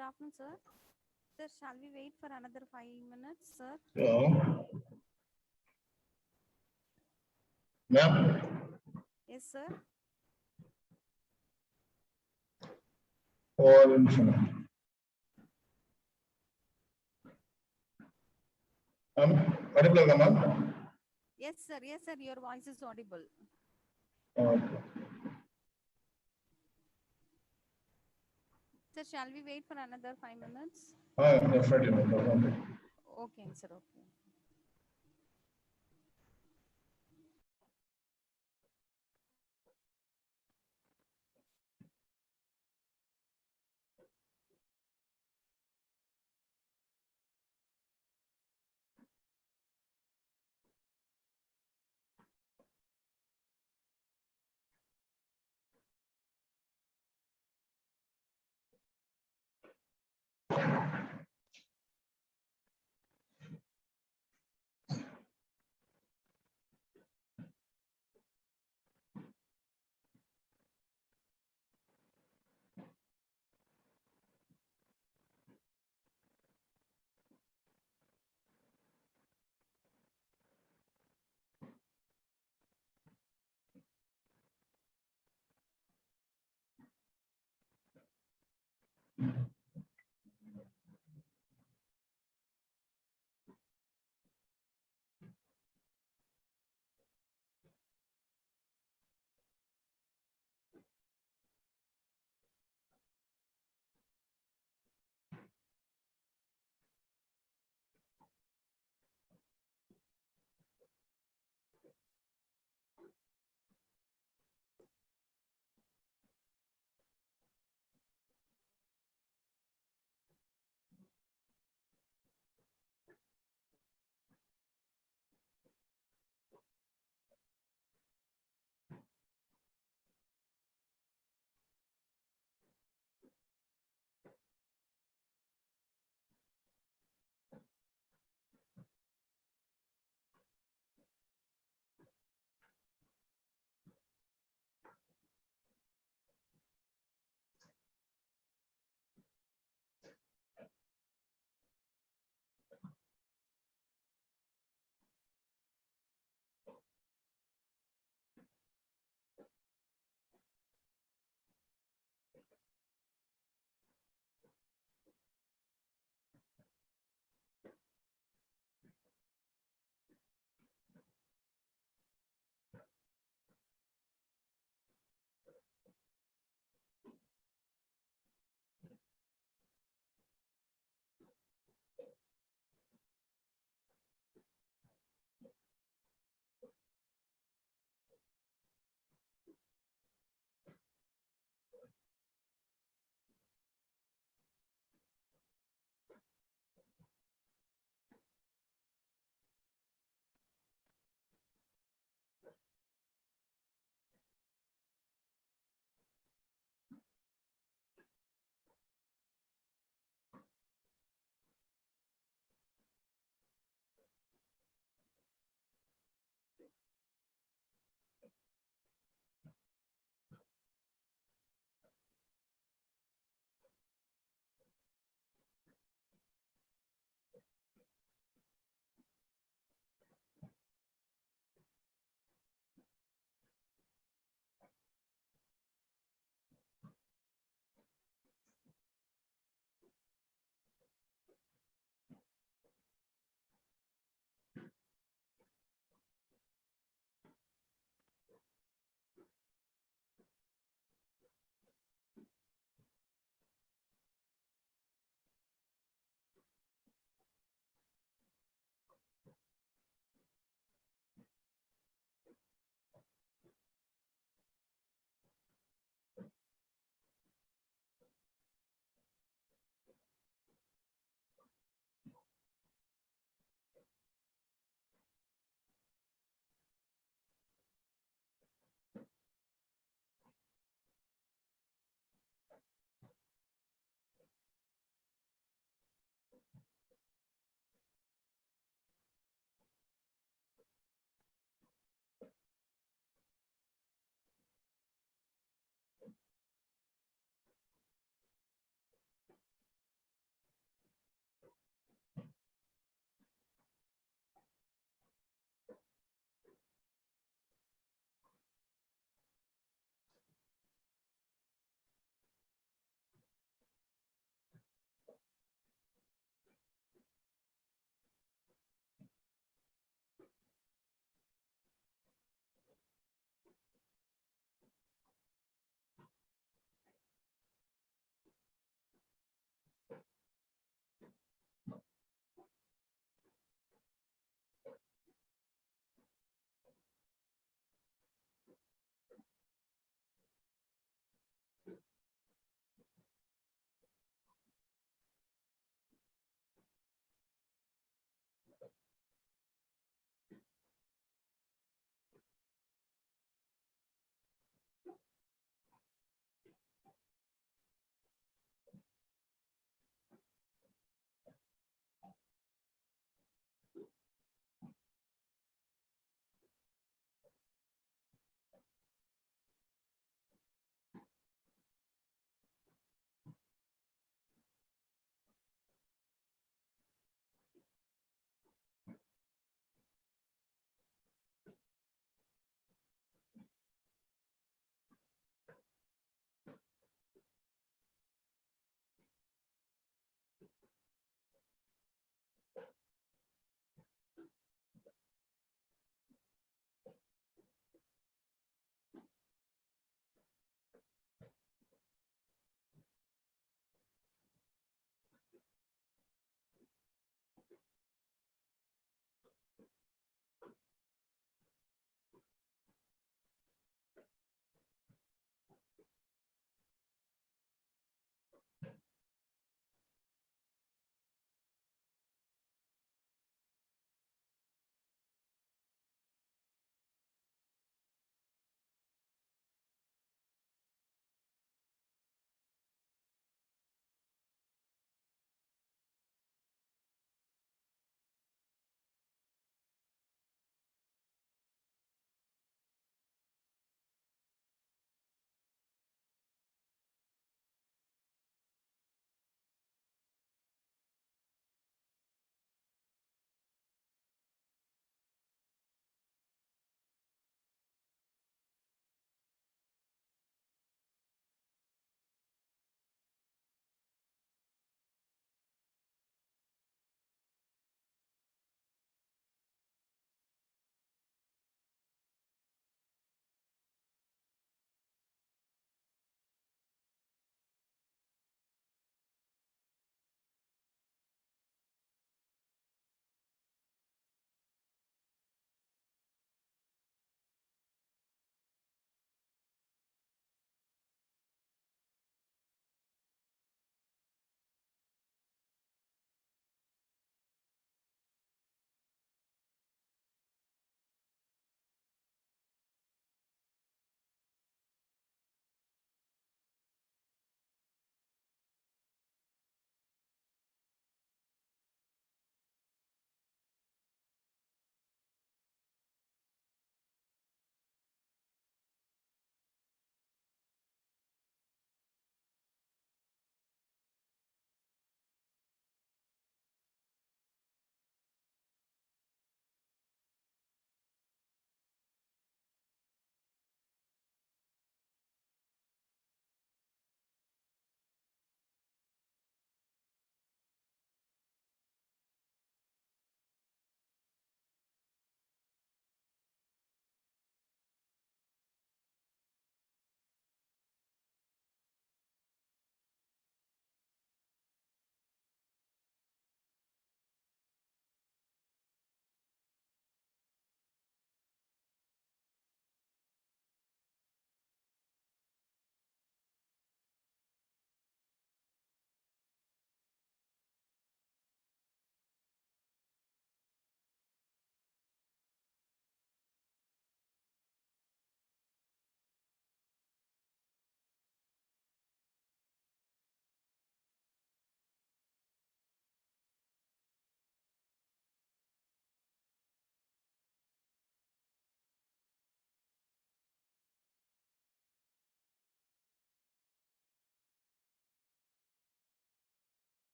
Good afternoon, sir. Sir, shall we wait for another 5 minutes, sir? Hello. Ma'am, Yes, sir. or ma'am, audible ka ma'am? Yes, sir. Yes, sir. Your voice is audible. Okay. Sir, shall we wait for another 5 minutes? Definitely, no problem. Okay, sir. Okay.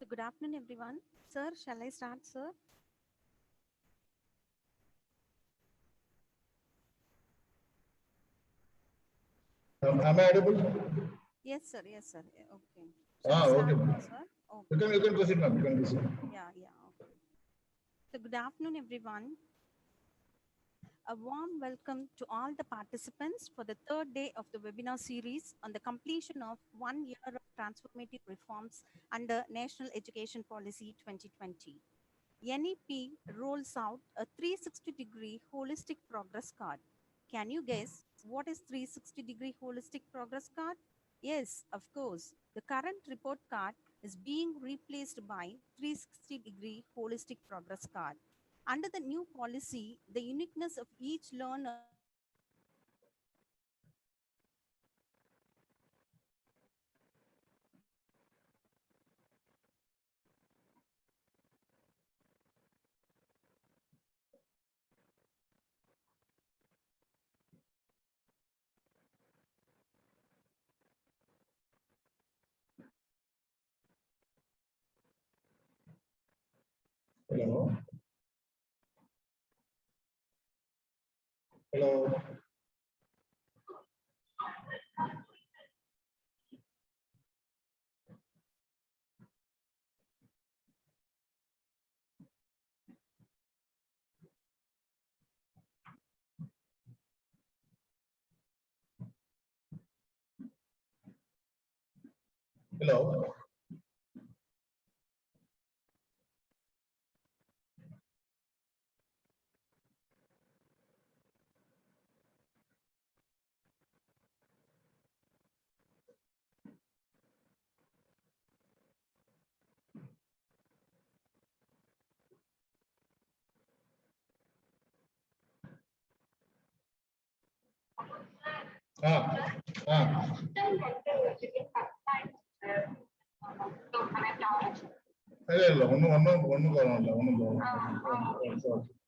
Good afternoon, everyone. Sir, shall I start, sir? Am I audible? Yes, sir. Yes, sir. Okay. Shall I Okay, start ma'am. now, sir? Okay. You can proceed, ma'am. You can proceed. Yeah, yeah. Okay. So, good afternoon, everyone. A warm welcome to all the participants for the third day of the webinar series on the completion of 1 year of transformative reforms under National Education Policy 2020. NEP rolls out a 360-degree holistic progress card. Can you guess what is 360-degree holistic progress card? Yes, of course. The current report card is being replaced by 360-degree holistic progress card. Under the new policy, the uniqueness of each learner Hello. Hello. Hello. Ah, ah. ಇಲ್ಲ ಒಂದು ಬರೋಲ್ಲ ಒಂದು ಬರೋಲ್ಲ.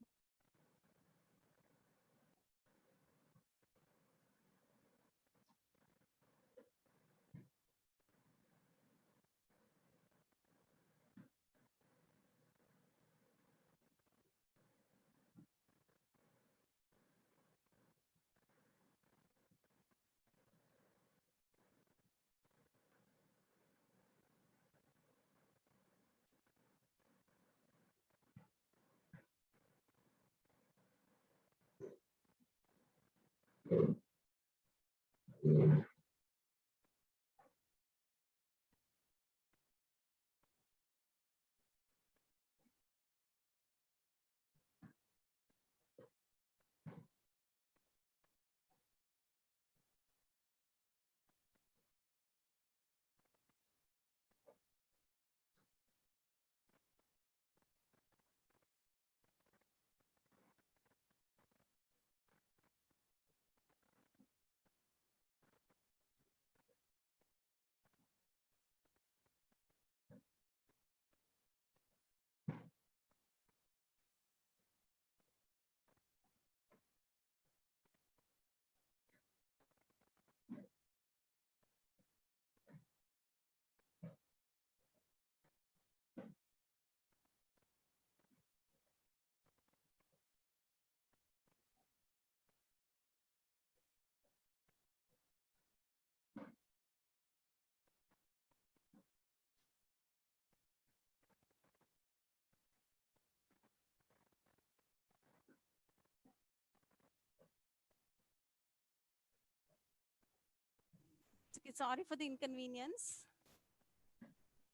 Sorry for the inconvenience.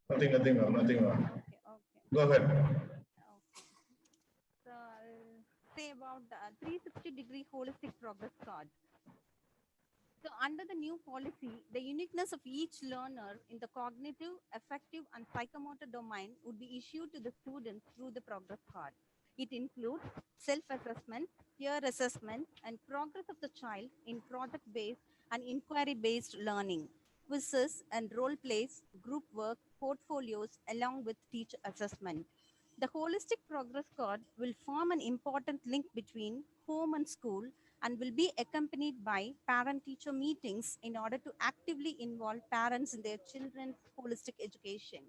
Nothing, ma'am. Nothing, ma'am. Okay, okay, Go ahead. okay. So I'll say about the 360-degree holistic progress card. So under the new policy, the uniqueness of each learner in the cognitive, affective, and psychomotor domain would be issued to the students through the progress card. It includes self-assessment, peer assessment, and progress of the child in project-based and inquiry-based learning, quizzes and role plays, group work, portfolios, along with teacher assessment. The holistic progress card will form an important link between home and school and will be accompanied by parent teacher meetings in order to actively involve parents in their children's holistic education.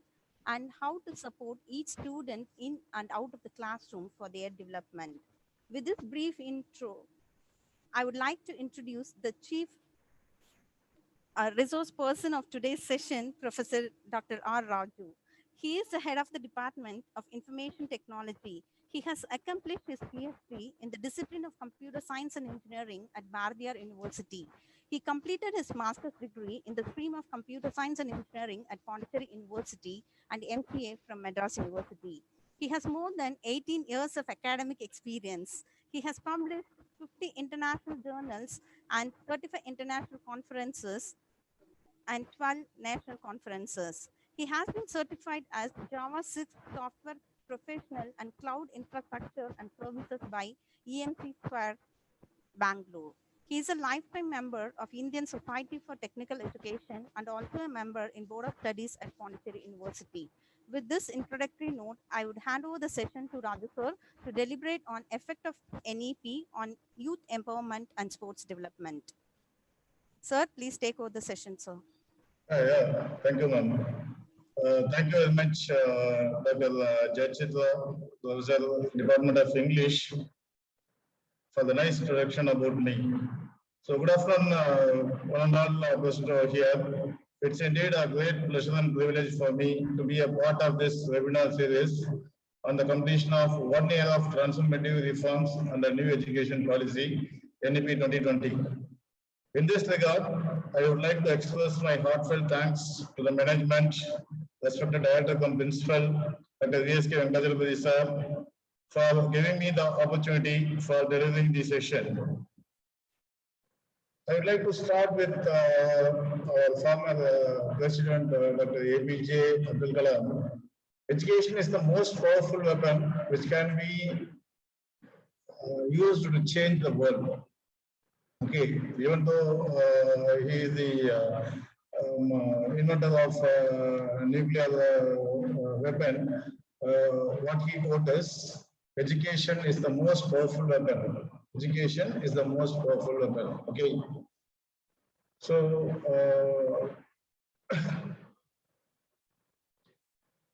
and how to support each student in and out of the classroom for their development. With this brief intro, I would like to introduce the Chief resource person of today's session, Professor Dr. R. Raju. He is the head of the Department of Information Technology. He has accomplished his PhD in the discipline of Computer Science and Engineering at Bardiyar University. He completed his master's degree in the stream of Computer Science and Engineering at Pondicherry University and MCA from Madras University. He has more than 18 years of academic experience. He has published 50 international journals and 35 international conferences and 12 national conferences. He has been certified as Java 6 software professional and cloud infrastructure and services by EMC Square Bangalore. He is a lifetime member of Indian Society for Technical Education and also a member in Board of Studies at Pondicherry University. With this introductory note, I would hand over the session to Raju sir to deliberate on effect of NEP on youth empowerment and sports development. Sir, please take over the session, sir. Yeah. Thank you, ma'am. Thank you very much, Dr. Jachitra, Department of English, for the nice introduction about me. So, good afternoon, one and all present over here. It's indeed a great pleasure and privilege for me to be a part of this webinar series on the completion of 1 year of transformative reforms under new education policy, NEP 2020. In this regard, I would like to express my heartfelt thanks to the management, respected director and principal, Dr. VSK Venkatapati sir, for giving me the opportunity for delivering this session. I would like to start with our former President, Dr. APJ Abdul Kalam. Education is the most powerful weapon which can be used to change the world. Okay, even though he is the inventor of nuclear weapon, what he taught us, education is the most powerful weapon. Education is the most powerful weapon. Okay. So,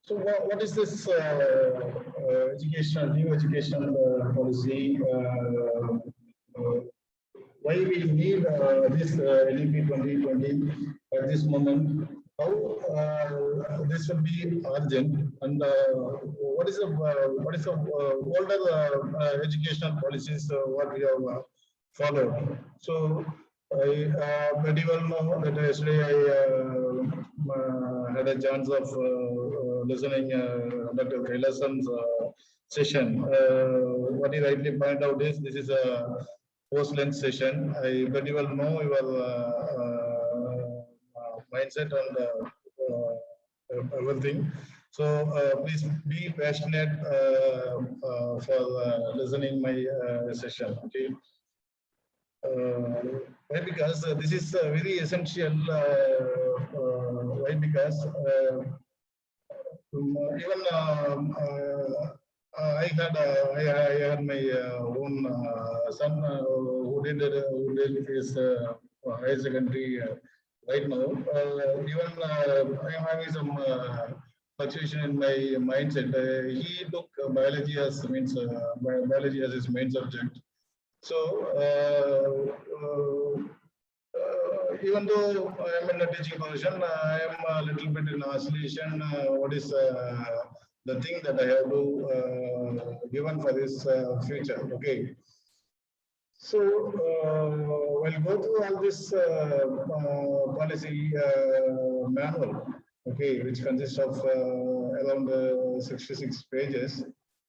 so what is this new education policy? Why we need this NEP 2020 at this moment? How this will be urgent, and what is the older educational policies what we have followed? So I pretty well know that yesterday I had a chance of listening Dr. Kailasan's session. What he rightly pointed out is this is a post-lunch session. I very well know your mindset and everything. So please be passionate for listening my session. Okay. Why? Because this is very essential. Why? Because even I had my own son who did his higher secondary right now. Even I am having some fluctuation in my mindset. He took biology as his main subject. So even though I am in a teaching position, I am a little bit in oscillation. What is the thing that I have to given for this future? Okay. So we'll go through all this policy manual, okay, which consists of around 66 pages.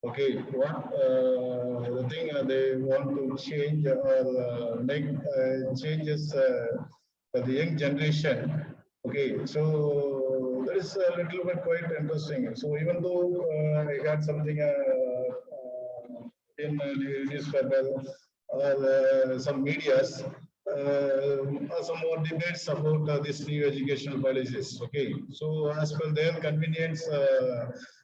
Okay, what the thing they want to change or make changes for the young generation. Okay, so that is a little bit quite interesting. So even though I had something in newspaper or some medias, some more debates about this new educational policies. Okay, so as per their convenience,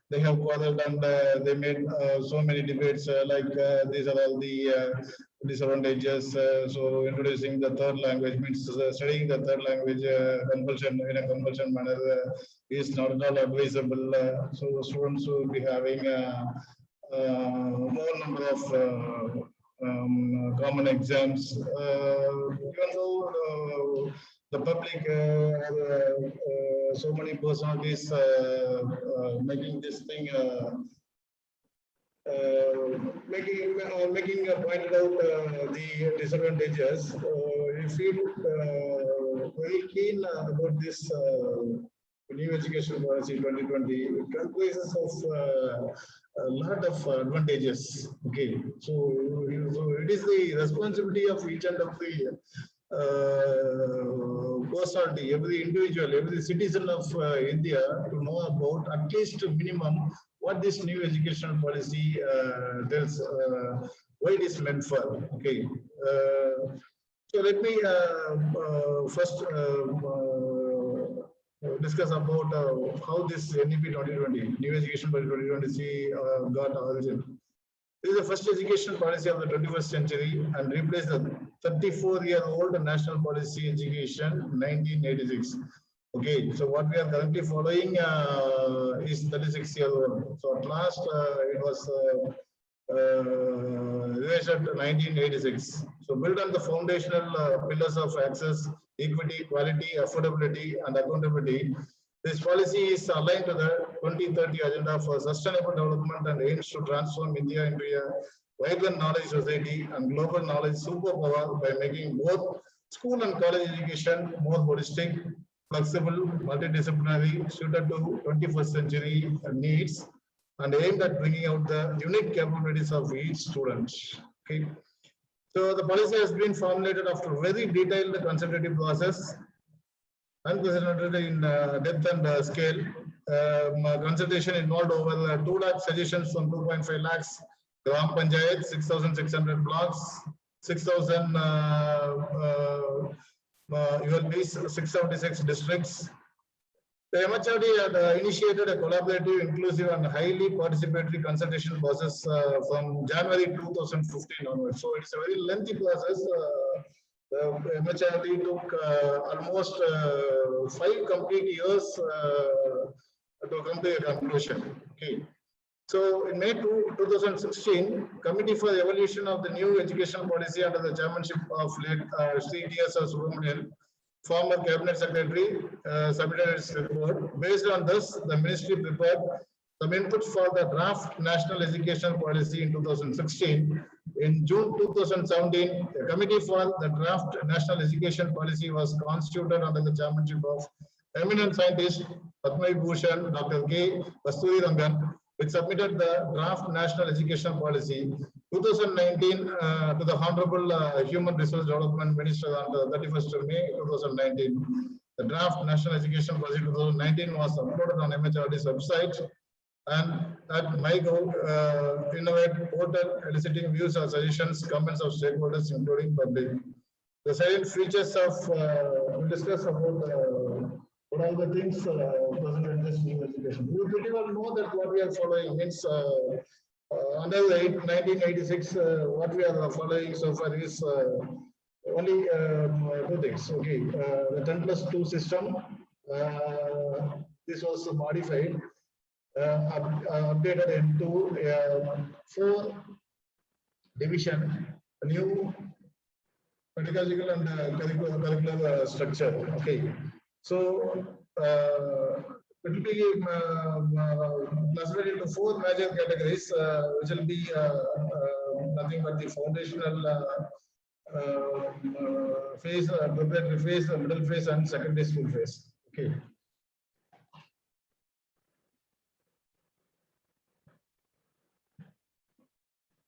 they have quarreled and they made so many debates like these are all the disadvantages. So introducing the third language means studying the third language compulsion in a compulsion manner is not at all advisable. So students will be having more number of common exams. Even though the public so many personalities making this thing. Making pointed out the disadvantages. We feel very keen about this new education policy 2020. It comprises of a lot of advantages. Okay, so it is the responsibility of each and every personality, every individual, every citizen of India to know about at least minimum what this new educational policy tells, why it is meant for. Okay. So let me first discuss about how this NEP 2020, New Education Policy 2020 got origin. This is the first education policy of the 21st century and replaced the 34-year-old national policy education 1986. Okay, so what we are currently following is 36 years old. So at last it was revised at 1986. So built on the foundational pillars of access, equity, quality, affordability, and accountability, this policy is aligned to the 2030 agenda for sustainable development and aims to transform India into a vibrant knowledge society and global knowledge superpower by making both school and college education more holistic, flexible, multidisciplinary, suited to 21st century needs, and aimed at bringing out the unique capabilities of each student. Okay. So the policy has been formulated after a very detailed consultative process, unprecedented in depth and scale. Consultation involved over 2 lakh suggestions from 2.5 lakhs Gram Panchayat, 6,600 blocks, 6,000 ULBs, 676 districts. The MHRD had initiated a collaborative, inclusive, and highly participatory consultation process from January 2015 onwards. So it's a very lengthy process. The MHRD took almost 5 complete years to come to a conclusion. Okay. So in May 2016, Committee for the Evolution of the New Education Policy under the chairmanship of late Sri T.S. Subramanian, former Cabinet Secretary, submitted its report. Based on this, the Ministry prepared some input for the draft National Education Policy in 2016. In June 2017, a committee for the draft National Education Policy was constituted under the chairmanship of eminent scientist Padma Bhushan Dr. K. Kasturi Rangan, which submitted the draft National Education Policy 2019 to the Honorable Human Resource Development Minister on the 31st May 2019. The draft National Education Policy 2019 was uploaded on MHRD's website and at MyGov Innovate portal, eliciting views or suggestions, comments of stakeholders, including public. The salient features of we'll discuss about what are the things present in this new education. We pretty well know that what we are following means under the 1986, what we are following so far is only 2 things. Okay, the 10+2 system. This was modified, updated into 4 division, a new pedagogical and curricular structure. Okay, so it will be classified into 4 major categories, which will be nothing but the foundational phase, preparatory phase, middle phase, and secondary school phase. Okay.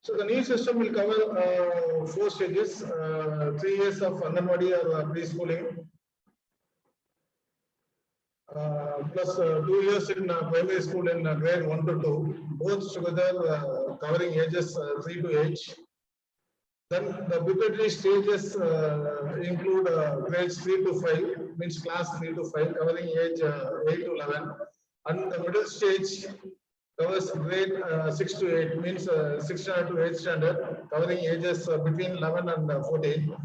So the new system will cover 4 stages, 3 years of Anganwadi or preschooling, plus 2 years in primary school in grade 1 to 2, both together covering ages 3 to 8. Then the preparatory stages include grades 3 to 5, means class 3 to 5, covering age 8 to 11, and the middle stage covers grade 6 to 8, means 6 standard to 8 standard, covering ages between 11 and 14.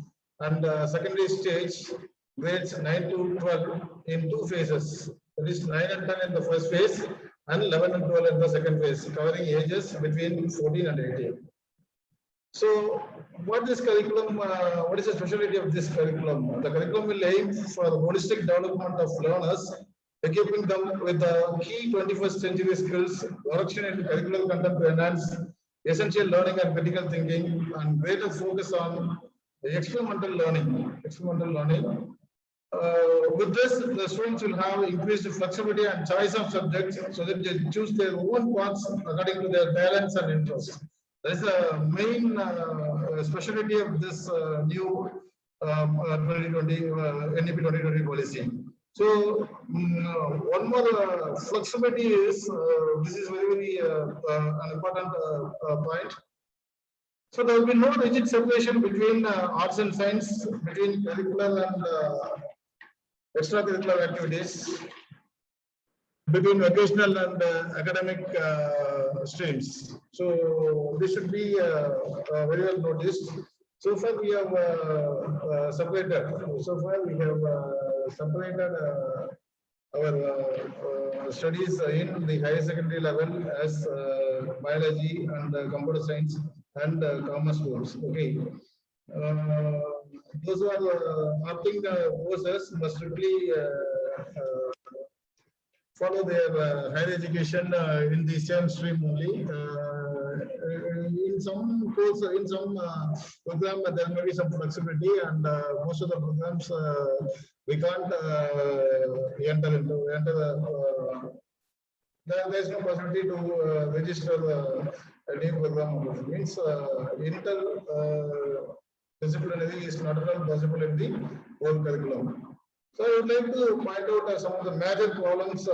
And secondary stage, grades 9 to 12 in two phases. That is 9 and 10 in the first phase and 11 and 12 in the second phase, covering ages between 14 and 18. So, what what is the specialty of this curriculum? The curriculum will aim for the holistic development of learners, equipping them with the key 21st century skills, direction in curricular content to enhance essential learning and critical thinking, and greater focus on experimental learning. With this, the students will have increased flexibility and choice of subjects so that they choose their own paths according to their talents and interests. That is the main specialty of this new 2020 NEP 2020 policy. So one more flexibility is this is very an important point. So there will be no rigid separation between arts and science, between curricular and extracurricular activities, between vocational and academic streams. So this should be very well noticed. So far we have separated. So far we have separated our studies in the higher secondary level as biology and computer science and commerce course. Okay. Those who are opting courses must strictly follow their higher education in the same stream only. In some course, in some program, there may be some flexibility, and most of the programs we can't enter. There is no possibility to register a new program. It means interdisciplinary is not at all possible in the whole curriculum. So I would like to point out some of the major problems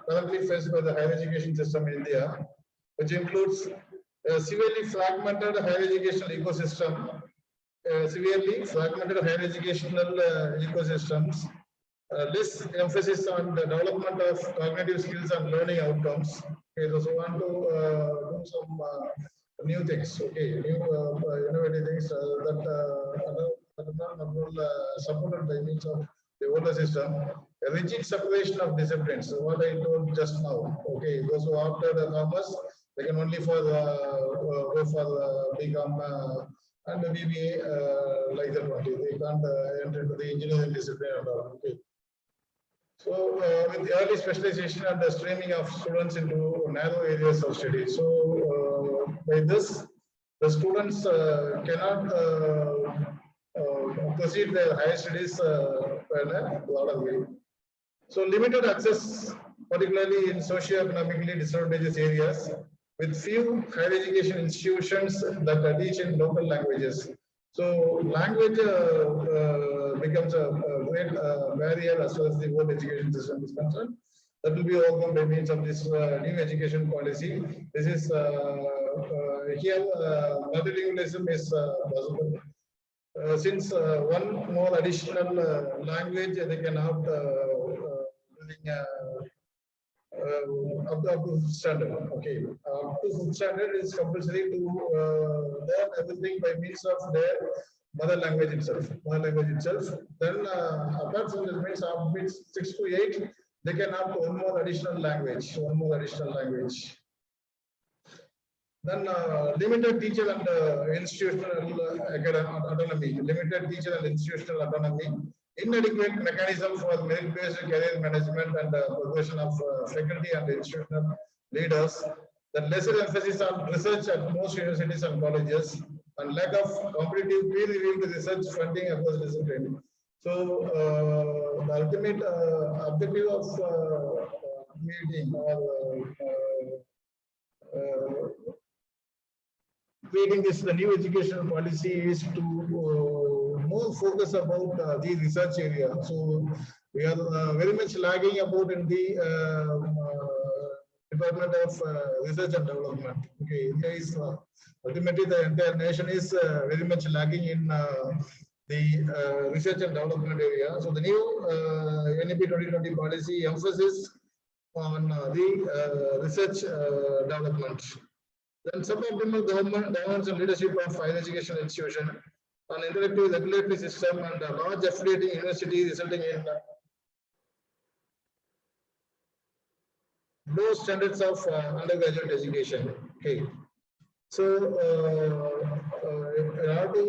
currently faced by the higher education system in India, which includes a severely fragmented higher educational ecosystem, severely fragmented higher educational ecosystems, less emphasis on the development of cognitive skills and learning outcomes. Okay, those who want to do some new things, okay, new innovative things that are not supported by means of the older system, a rigid separation of disciplines. What I told just now. Okay, those who opted commerce, they can only for go for BCom and BBA like that only. They can't enter into the engineering discipline at all. Okay. So with the early specialization and the streaming of students into narrow areas of study. So by this, the students cannot proceed their higher studies in a broader way. So limited access, particularly in socio-economically disadvantaged areas, with few higher education institutions that teach in local languages. So language becomes a great barrier as far as the world education system is concerned. That will be overcome by means of this new education policy. This is here multilingualism is possible. Since one more additional language they can opt using up to fifth standard. Okay, up to fifth standard is compulsory to learn everything by means of their mother language itself. Then apart from this means of 6 to 8, they can opt one more additional language. Then limited teacher and institutional autonomy. Inadequate mechanism for merit-based career management and progression of faculty and institutional leaders. The lesser emphasis on research at most universities and colleges, and lack of competitive peer-reviewed research funding across discipline. So the ultimate objective of creating this the new educational policy is to more focus about the research area. So we are very much lagging about in the Department of Research and Development. Okay, India is ultimately the entire nation is very much lagging in the research and development area. So the new NEP 2020 policy emphasis on the research development. Then suboptimal governance and leadership of higher education institution, an interactive regulatory system and a large affiliating university resulting in low standards of undergraduate education. Okay. So, in order to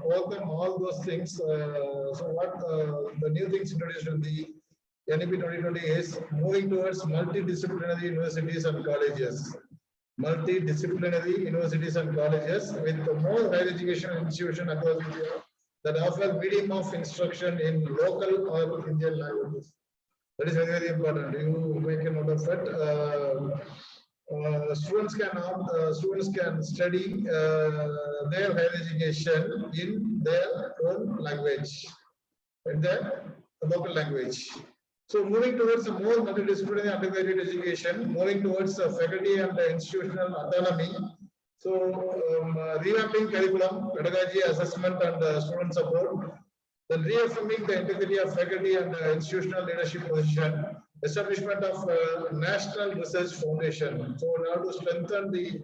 overcome all those things, so what the new things introduced in the NEP 2020 is moving towards multidisciplinary universities and colleges. Multidisciplinary universities and colleges with more higher education institutions across India that offer medium of instruction in local or Indian languages. That is very, very important. You make a note of it. Students can study their higher education in their own language, in their local language. So moving towards a more multidisciplinary undergraduate education, moving towards faculty and institutional autonomy. So revamping curriculum, pedagogy, assessment, and student support. Then reaffirming the integrity of faculty and institutional leadership position, establishment of National Research Foundation. So in order to strengthen the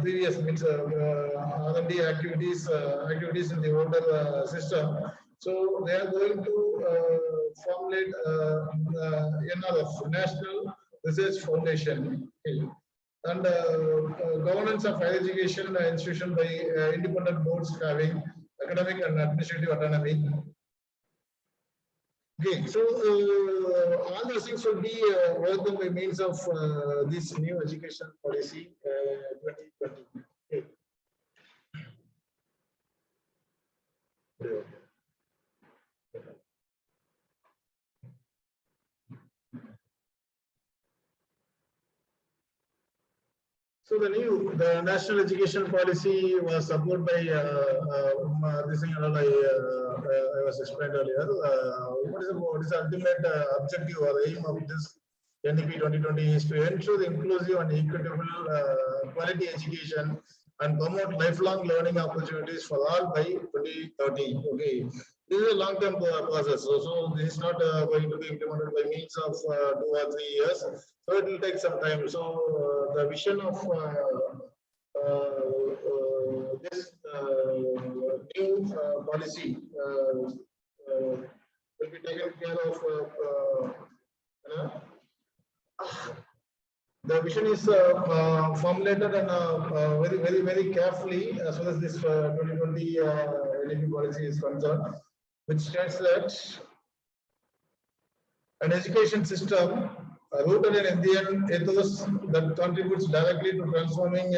previous means R&D activities in the older system. So they are going to formulate NRF, National Research Foundation. Okay. And governance of higher education institution by independent boards having academic and administrative autonomy. Okay, so all those things will be worked by means of this new education policy 2020. Okay. So the national education policy was supported by this thing I was explained earlier. What is the ultimate objective or aim of this NEP 2020 is to ensure the inclusive and equitable quality education and promote lifelong learning opportunities for all by 2030. Okay, this is a long-term process. So this is not going to be implemented by means of 2 or 3 years. So it will take some time. So the vision of this new policy will be taken care of. The vision is formulated and very carefully as far as this 2020 NEP policy is concerned, which states that an education system rooted in Indian ethos that contributes directly to transforming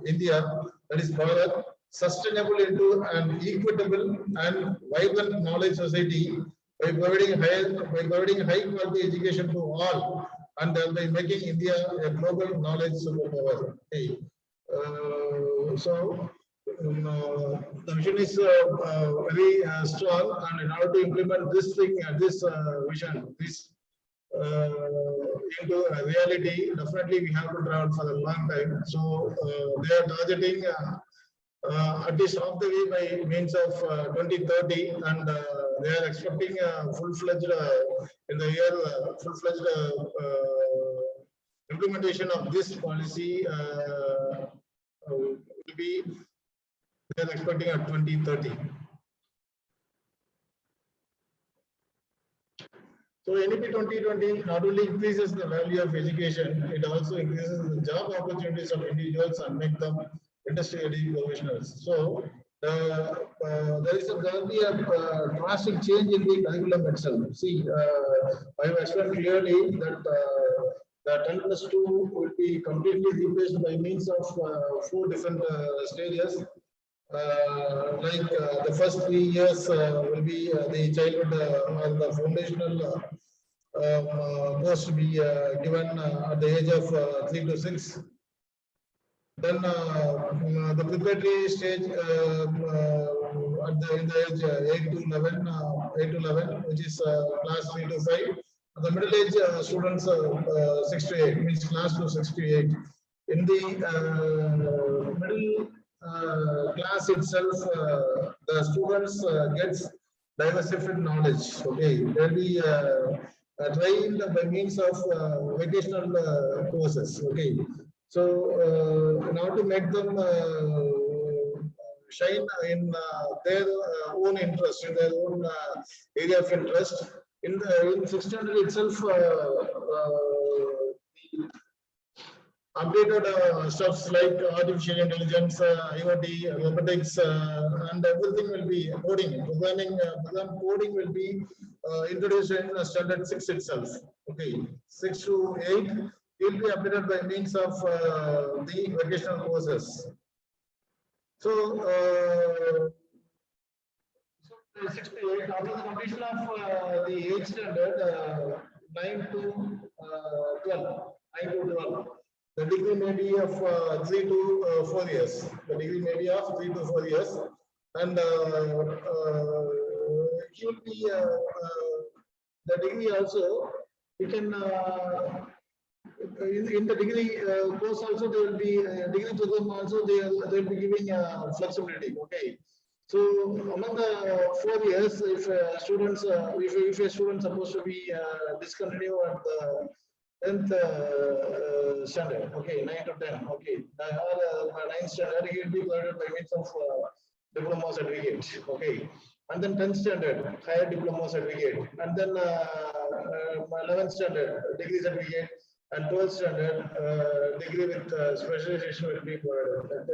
India, that is Bharat, sustainable into an equitable and vibrant knowledge society by providing high quality education to all and by making India a global knowledge superpower. Okay. So the vision is very strong, and in order to implement this thing, this vision, this into reality, definitely we have to travel for a long time. So they are targeting at least half the way by means of 2030, and they are expecting full-fledged in the year full-fledged implementation of this policy will be, they are expecting at 2030. So NEP 2020 not only increases the value of education, it also increases the job opportunities of individuals and make them industry-ready professionals. So there is going to be a drastic change in the curriculum itself. See, I have explained clearly that the 10+2 will be completely replaced by means of 4 different stages. Like the first 3 years will be the childhood or the foundational course to be given at the age of 3 to 6. Then the preparatory stage in the age 8 to 11, which is class 3 to 5. The middle age students 6 to 8, means class to 6 to 8. In the middle class itself, the students gets diversified knowledge. Okay, there will be trained by means of vocational courses. Okay, so in order to make them shine in their own interest, in their own area of interest, in 600 itself, updated stuffs like artificial intelligence, IoT, robotics, and everything will be coding. Coding will be introduced in standard 6 itself. Okay, 6 to 8 will be updated by means of the vocational courses. So, 6 to 8, after the completion of the 8th standard, 9 to 12, 9 to 12. The degree may be of 3 to 4 years. The degree may be of 3 to 4 years. And it will be the degree also, you can in the degree course also there will be degree program also they will be giving flexibility. Okay, so among the 4 years, if students if a student supposed to be discontinue at the 10th standard, okay, 9 to 10, okay, or 9th standard, he will be provided by means of diploma certificate, okay, and then 10th standard higher diploma certificate, and then 11th standard degree certificate, and 12th standard degree with specialization will be provided.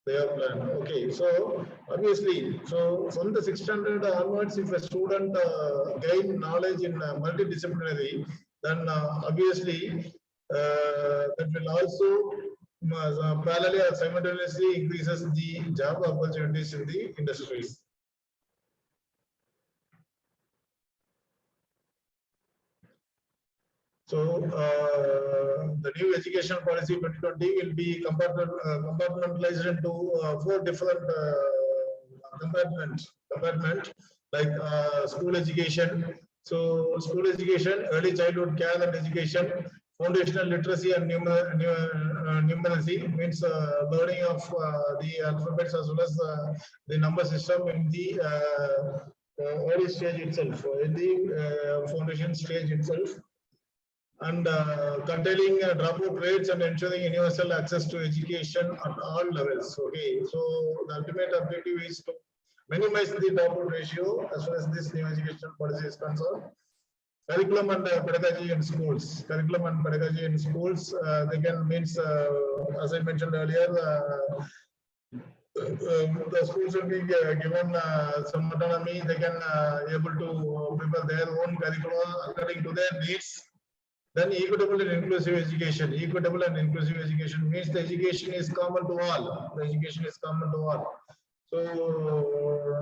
They are planned. Okay, so obviously, so from the 6th standard onwards, if a student gain knowledge in multidisciplinary, then obviously that will also parallelly or simultaneously increases the job opportunities in the industries. So the new education policy 2020 will be compartmentalized into 4 different compartment like school education. So school education, early childhood care and education, foundational literacy and numeracy means learning of the alphabets as well as the number system in the early stage itself, in the foundation stage itself, and containing dropout rates and ensuring universal access to education at all levels. Okay, so the ultimate objective is to minimize the dropout ratio as far as this new education policy is concerned. Curriculum and pedagogy in schools. Curriculum and pedagogy in schools, they can means, as I mentioned earlier, the schools will be given some autonomy. They can able to prepare their own curriculum according to their needs. Then equitable and inclusive education. Equitable and inclusive education means the education is common to all. The education is common to all. So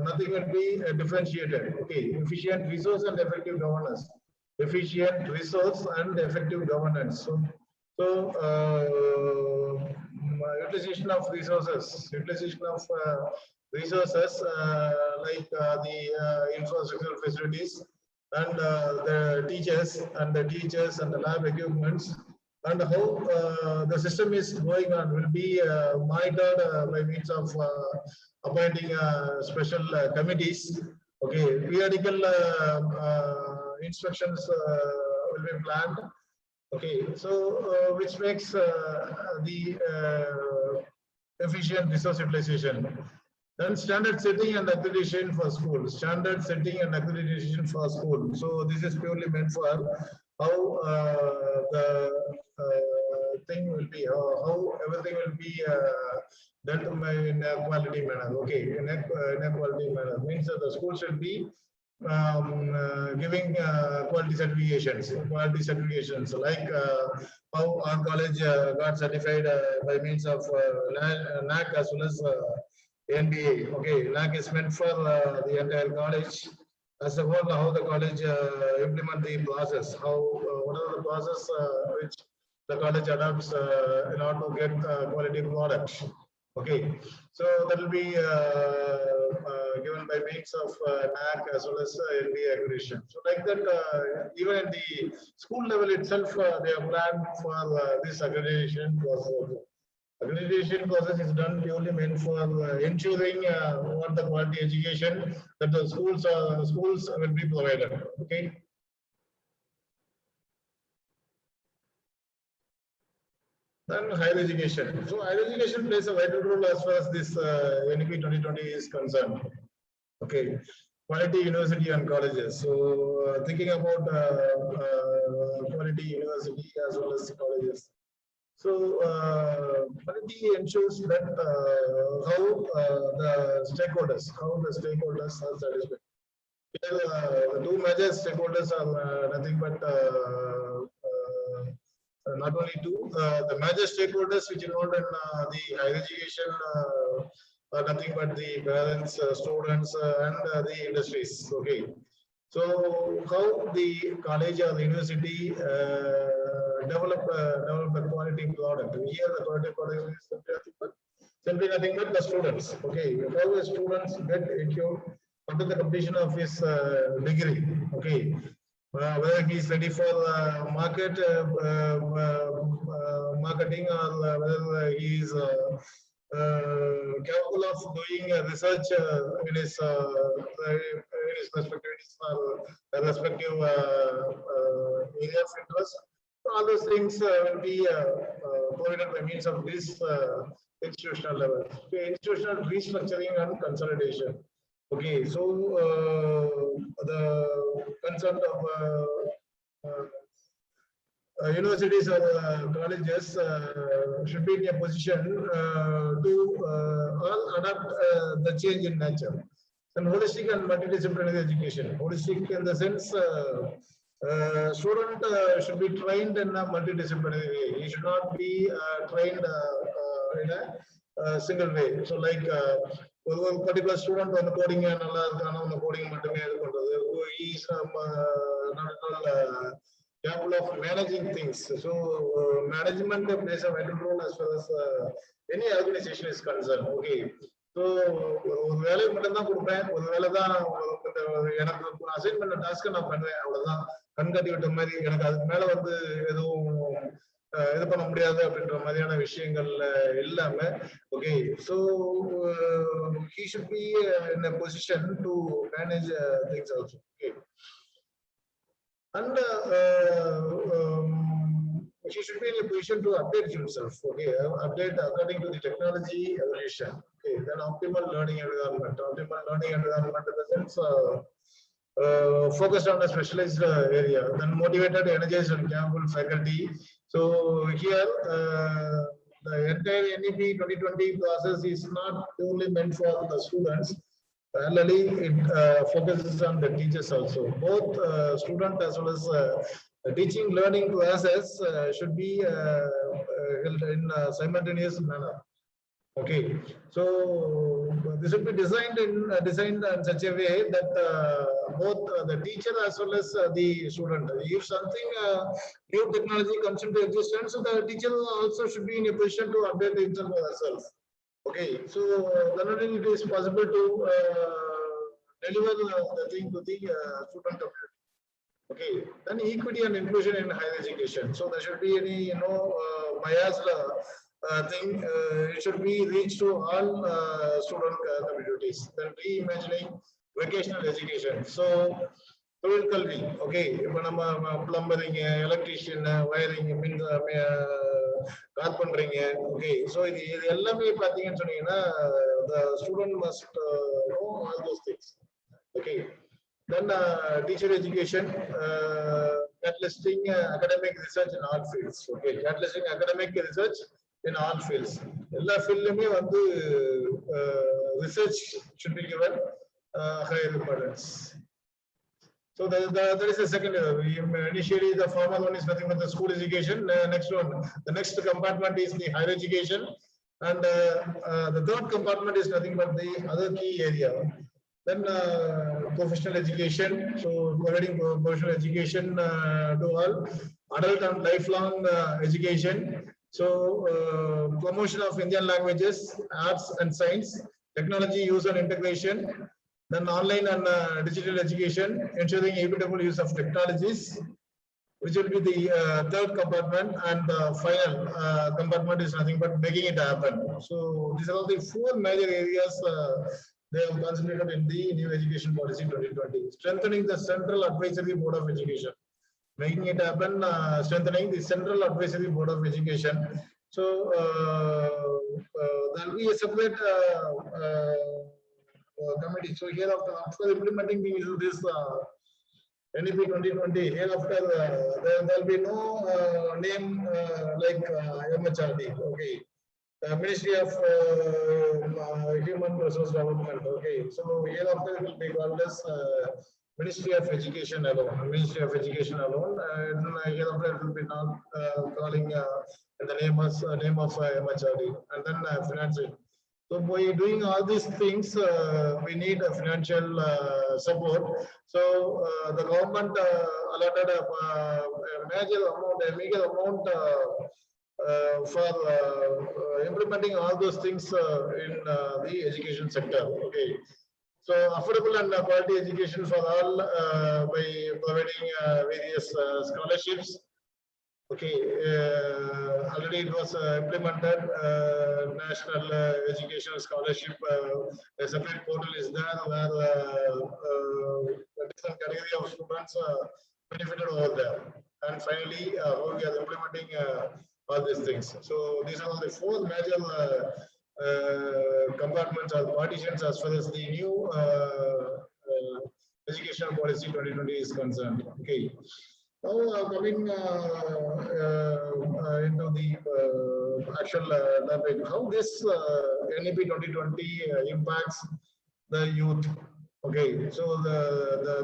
nothing will be differentiated. Okay, efficient resource and effective governance. Efficient resource and effective governance. So utilization of resources. Utilization of resources like the infrastructural facilities, and the teachers and the lab equipments, and how the system is going on will be monitored by means of appointing special committees. Okay, periodical inspections will be planned. Okay, so which makes the efficient resource utilization. Then standard setting and accreditation for school. Standard setting and accreditation for school. So this is purely meant for how the thing will be, how everything will be done in a quality manner. Okay, in a quality manner means that the school should be giving quality certifications like how our college got certified by means of NAC as well as NBA. Okay, NAC is meant for the entire college as a whole. How the college implement the process, how what are the process which the college adopts in order to get quality product. Okay, so that will be given by means of NAC as well as NBA accreditation. So like that, even at the school level itself, they have planned for this accreditation process. Accreditation process is done purely meant for ensuring what the quality education that the schools will be provided. Okay. Then higher education. So higher education plays a vital role as far as this NEP 2020 is concerned. Okay, quality university and colleges. So thinking about quality university as well as colleges. So quality ensures that how the stakeholders are satisfied. Here, the two major stakeholders are nothing but not only two, the major stakeholders which involved in the higher education are nothing but the parents, students, and the industries. Okay. So how the college or the university develop a quality product. Here the quality product is simply nothing but the students. Okay, how the students get equipped after the completion of his degree. Okay, whether he is ready for marketing or whether he is capable of doing research in his respective area of interest. So all those things will be provided by means of this institutional level. So institutional restructuring and consolidation. Okay, so the concept of universities or colleges should be in a position to all adapt the change in nature. And holistic and multidisciplinary education. Holistic in the sense student should be trained in a multidisciplinary way. He should not be trained in a single way. So like ஒரு particular student வந்து coding நல்லா இருக்கானா அந்த coding மட்டுமே இது பண்றது is capable of managing things. So management plays a vital role as far as any organization is concerned. Okay. So ஒரு வேலையை மட்டும் தான் கொடுப்பேன், ஒரு வேலை தான் எனக்கு அசைன் பண்ண டாஸ்க்கை நான் பண்ணுவேன், அவ்வளவுதான். கண்காட்டி விட்ட மாதிரி எனக்கு அதுக்கு மேல வந்து எதுவும் இது பண்ண முடியாது அப்படின்ற மாதிரியான விஷயங்கள் இல்லாம. Okay, so he should be in a position to manage things also. Okay. And he should be in a position to update himself. Okay, update according to the technology evolution. Okay, then optimal learning environment. Optimal learning environment in the sense focused on a specialized area. Then motivated, energized, and capable faculty. So here, the entire NEP 2020 process is not purely meant for the students. Parallelly, it focuses on the teachers also. Both student as well as teaching learning classes should be held in a simultaneous manner. Okay, so this will be designed in such a way that both the teacher as well as the student, if something new technology comes into existence, so the teacher also should be in a position to update himself or herself. Okay, so then only it is possible to deliver the thing to the student community. Okay, then equity and inclusion in higher education. So there should be any biased thing. It should be reached to all student communities. Then reimagining vocational education. So தொழில் கல்வி. Okay, இப்போ நம்ம பிளம்பரிங், electrician, wiring, மின் carpentering. Okay, so இது எல்லாமே பார்த்தீங்கன்னு சொன்னீங்கன்னா the student must know all those things. Okay, then teacher education, catalyzing academic research in all fields. Okay, catalyzing academic research in all fields. எல்லா ஃபீல்ட்லயுமே வந்து research should be given higher importance. So there is a second. Initially, the formal one is nothing but the school education. Next one, the next compartment is the higher education, and the third compartment is nothing but the other key area. Then professional education. So providing professional education to all, adult and lifelong education. So promotion of Indian languages, arts and science, technology use and integration. Then online and digital education, ensuring equitable use of technologies, which will be the third compartment, and the final compartment is nothing but making it happen. So these are all the four major areas they have concentrated in the new education policy 2020. Strengthening the central advisory board of education, making it happen, strengthening the central advisory board of education, So there will be a separate committee. So here after implementing this NEP 2020, hereafter there will be no name like MHRD. Okay. Ministry of Human Resource Development. Okay, so hereafter it will be called as Ministry of Education alone. Ministry of Education alone, and hereafter it will be not calling the name of MHRD, and then financing. So by doing all these things, we need a financial support. So the government allotted a major amount, a meager amount for implementing all those things in the education sector. Okay. So affordable and quality education for all by providing various scholarships. Okay, already it was implemented. National Educational Scholarship, a separate portal is there where different category of students benefited over there. And finally, how we are implementing all these things. So these are all the four major compartments or partitions as far as the new educational policy 2020 is concerned. Okay. Now coming into the actual topic, how this NEP 2020 impacts the youth. Okay, so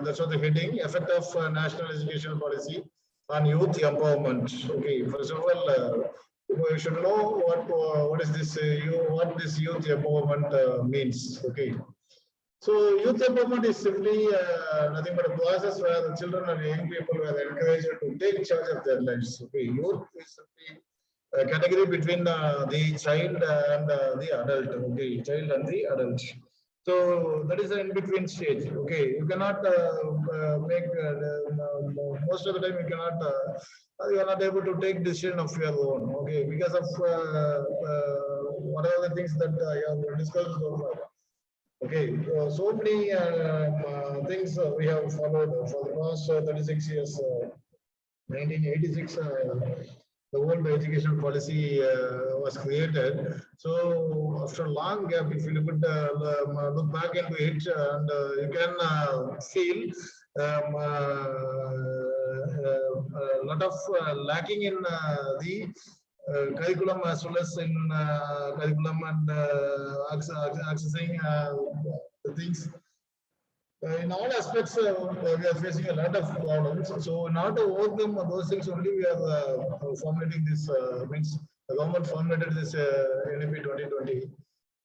that's what the heading: effect of national education policy on youth empowerment. Okay, first of all, we should know what is this what this youth empowerment means. Okay. So youth empowerment is simply nothing but a process where the children and young people were encouraged to take charge of their lives. Okay, youth is simply a category between the child and the adult. Okay, child and the adult. So that is an in-between stage. Okay, you cannot make most of the time you are not able to take decision of your own. Okay, because of whatever the things that you have discussed so far. Okay, so many things we have followed for the past 36 years. 1986, the world education policy was created. So after a long gap, if you look back into it, and you can feel a lot of lacking in the curriculum as well as in curriculum and accessing the things. In all aspects, we are facing a lot of problems. So, not to overcome those things only, we are formulating this, means the government formulated this NEP 2020.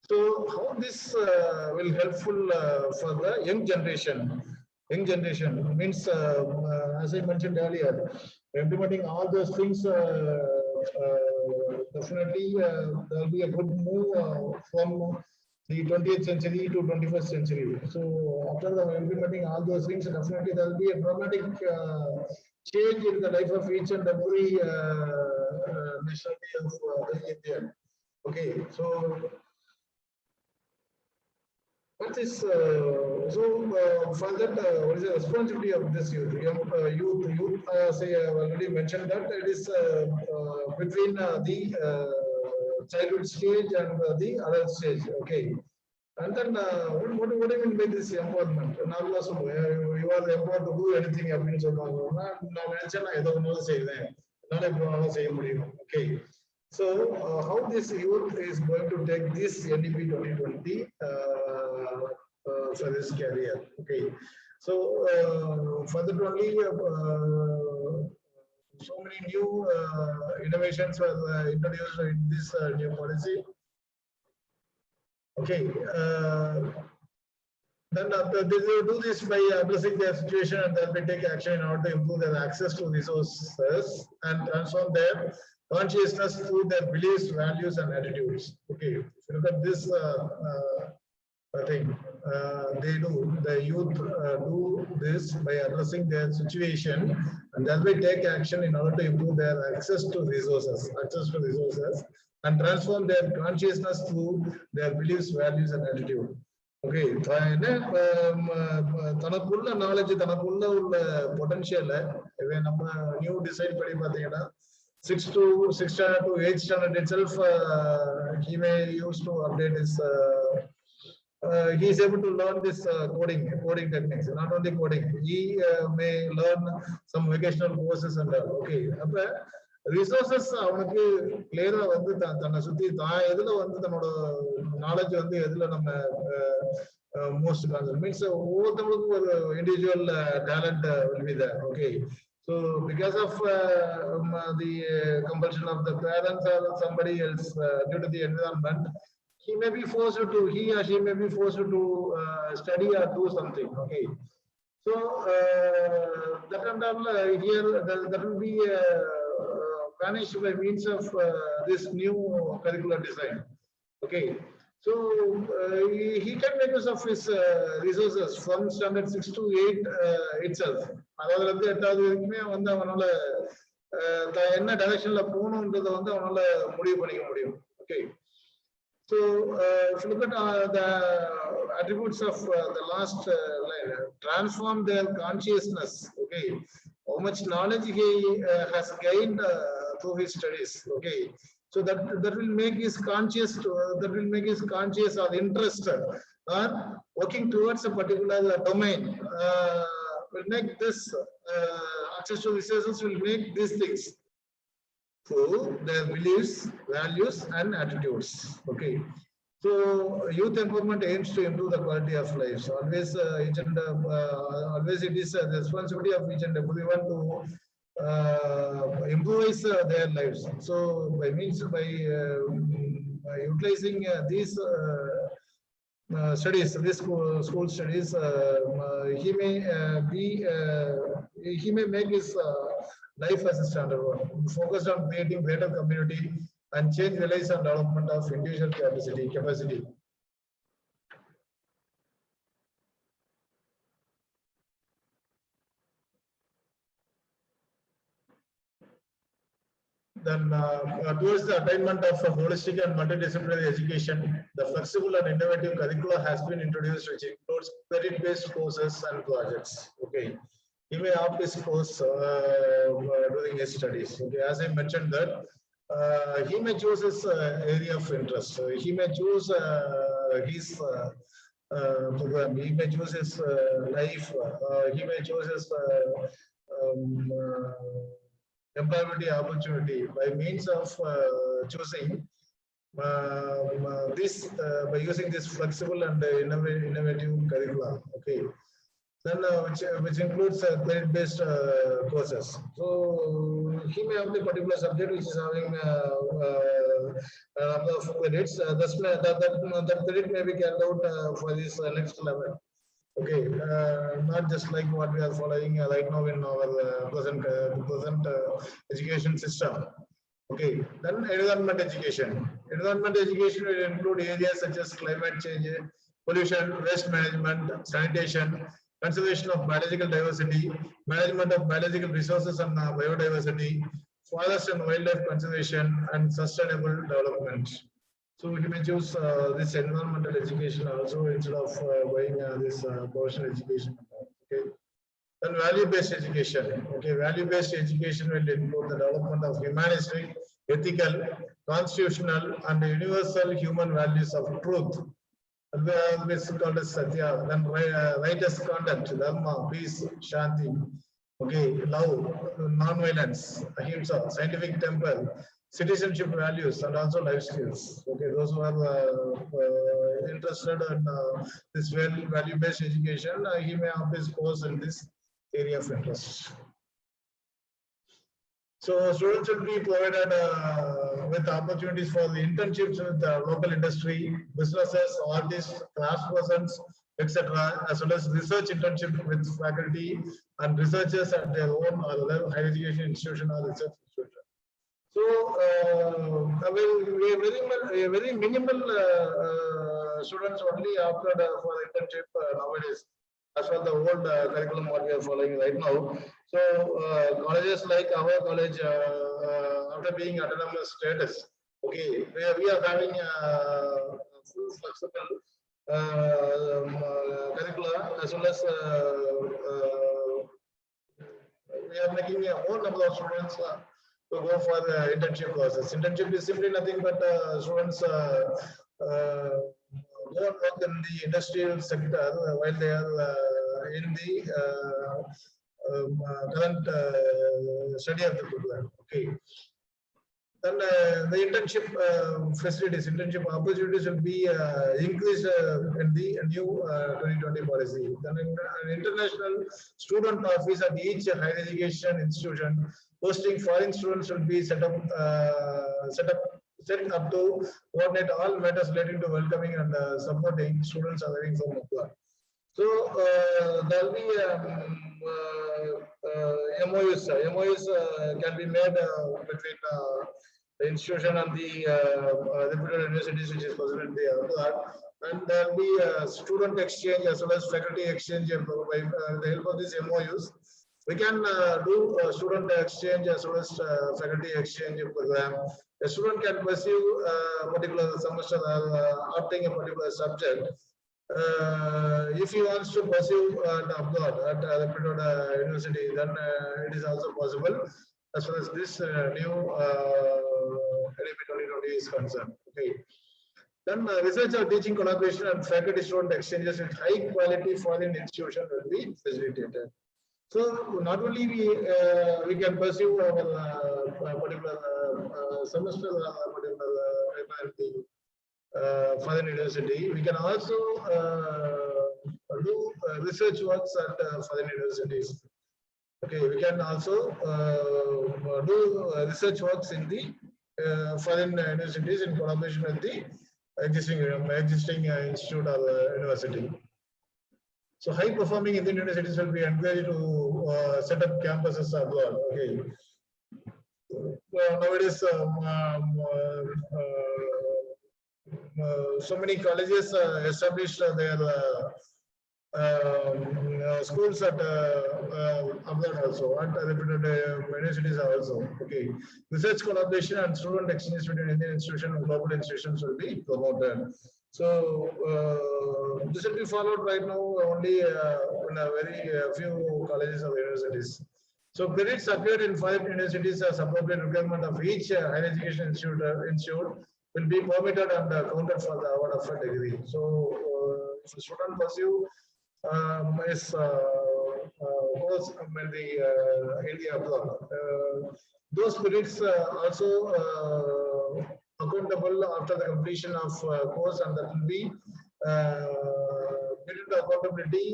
So, how this will helpful for the young generation? Young generation means, as I mentioned earlier, implementing all those things definitely there will be a good move from the 20th century to 21st century. So after implementing all those things, definitely there will be a dramatic change in the life of each and every nationality of the Indian. Okay, so what is for that? What is the responsibility of this youth? Youth. Say I have already mentioned that it is between the childhood stage and the adult stage. Okay, and then what do you mean by this empowerment? Now also you are empowered to do anything. அப்படின்னு சொல்லுவாங்க. நான் நினைச்சேன் நான் எதை ஒன்றாலும் செய்வேன். என்னால இப்போ ஒன்றாலும் செய்ய முடியும். Okay. So, how this youth is going to take this NEP 2020 for this career? Okay, so for that only so many new innovations were introduced in this new policy. Okay, then they will do this by addressing their situation, and then they take action in order to improve their access to resources and transform their consciousness through their beliefs, values, and attitudes. Okay, if you look at this thing, the youth do this by addressing their situation, and then they take action in order to improve their access to resources, and transform their consciousness through their beliefs, values, and attitude. Okay, தனக்குள்ள knowledge, தனக்குள்ள உள்ள பொட்டன்ஷியலை நம்ம new design படி பார்த்தீங்கன்னா 6 standard to 8th standard itself, he may use to update his. He is able to learn this coding techniques. Not only coding, he may learn some vocational courses and okay. Resources அவனுக்கு கிளியரா வந்து தன்னை சுத்தி தான் எதுல வந்து தன்னோட knowledge வந்து எதுல நம்ம most means ஒவ்வொருத்தவங்களுக்கும் ஒரு individual talent will be there. Okay. So because of the compulsion of the parents or somebody else due to the environment, he may be forced to, he or she may be forced to study or do something. Okay. So that and all here that will be vanished by means of this new curricular design. Okay. So he can make use of his resources from standard 6 to 8 itself. அதாவது வந்து 8வது வரைக்குமே வந்து அவனால என்ன டைரக்ஷன்ல போகணும்ன்றதை வந்து அவனால முடிவு பண்ணிக்க முடியும். Okay. So if you look at the attributes of the last line, transform their consciousness. Okay, how much knowledge he has gained through his studies. Okay, so that will make his conscious or interest or working towards a particular domain will make this access to resources will make these things through their beliefs, values, and attitudes. Okay. So youth empowerment aims to improve the quality of life. So always, always it is the responsibility of each and everyone to improvise their lives. So by utilizing these studies, this school studies, he may make his life as a standard one, focused on creating greater community and change relies on development of individual capacity. Then towards the attainment of a holistic and multidisciplinary education, the flexible and innovative curricula has been introduced, which includes credit-based courses and projects. Okay, he may opt his course during his studies. Okay, as I mentioned that he may choose his area of interest. He may choose his program. He may choose his life. He may choose his employability opportunity by means of choosing this by using this flexible and innovative curricula. Okay. Then which includes credit-based courses. So he may have the particular subject which is having number of credits. That credit may be carried out for this next level. Okay, not just like what we are following right now in our present education system. Okay, then environment education. Environment education will include areas such as climate change, pollution, waste management, sanitation, conservation of biological diversity, management of biological resources and biodiversity, forest and wildlife conservation, and sustainable development. So you may choose this environmental education also instead of buying this professional education. Okay. Then value-based education. Okay, value-based education will include the development of humanistic, ethical, constitutional, and universal human values of truth. This is called as Satya. Then righteous conduct, Dharma, peace, Shanti. Okay, love, non-violence, ahimsa, scientific temple, citizenship values, and also life skills. Okay, those who are interested in this value-based education, he may have his course in this area of interest. So students will be provided with opportunities for the internships with the local industry, businesses, artists, craftspersons, etc., as well as research internship with faculty and researchers at their own or other higher education institution or research institution. So a very minimal students only opted for internship nowadays, as well the old curriculum what we are following right now. So colleges like our college, after being autonomous status, okay, we are having full flexible curricula, as well as we are making a whole number of students to go for the internship process. Internship is simply nothing but students go and work in the industrial sector while they are in the current study of the program. Okay. Then the internship facilities, internship opportunities will be increased in the new 2020 policy. Then an international student office at each higher education institution hosting foreign students will be set up to coordinate all matters relating to welcoming and supporting students arriving from abroad. So there will be MOUs. MOUs can be made between the institution and the reputed universities which is present in the abroad, and there will be student exchange as well as faculty exchange by the help of these MOUs. We can do student exchange as well as faculty exchange program. A student can pursue a particular semester opting a particular subject. If he wants to pursue abroad at a reputed university, then it is also possible as far as this new NEP 2020 is concerned. Okay. Then research or teaching collaboration and faculty student exchanges with high quality foreign institution will be facilitated. So not only we can pursue our particular semester particular foreign university, we can also do research works at foreign universities. Okay, we can also do research works in the foreign universities in collaboration with the existing institute or university. So high performing Indian universities will be encouraged to set up campuses abroad. Okay. Nowadays, so many colleges established their schools at abroad also, and reputed universities also. Okay, research collaboration and student exchange between Indian institutions and global institutions will be promoted. So this will be followed right now only in a very few colleges or universities. So credits acquired in 5 universities as appropriate requirement of each higher education institute will be permitted and counted for the award of a degree. So if a student pursue his course in the India abroad, those credits also accountable after the completion of course, and that will be given to accountability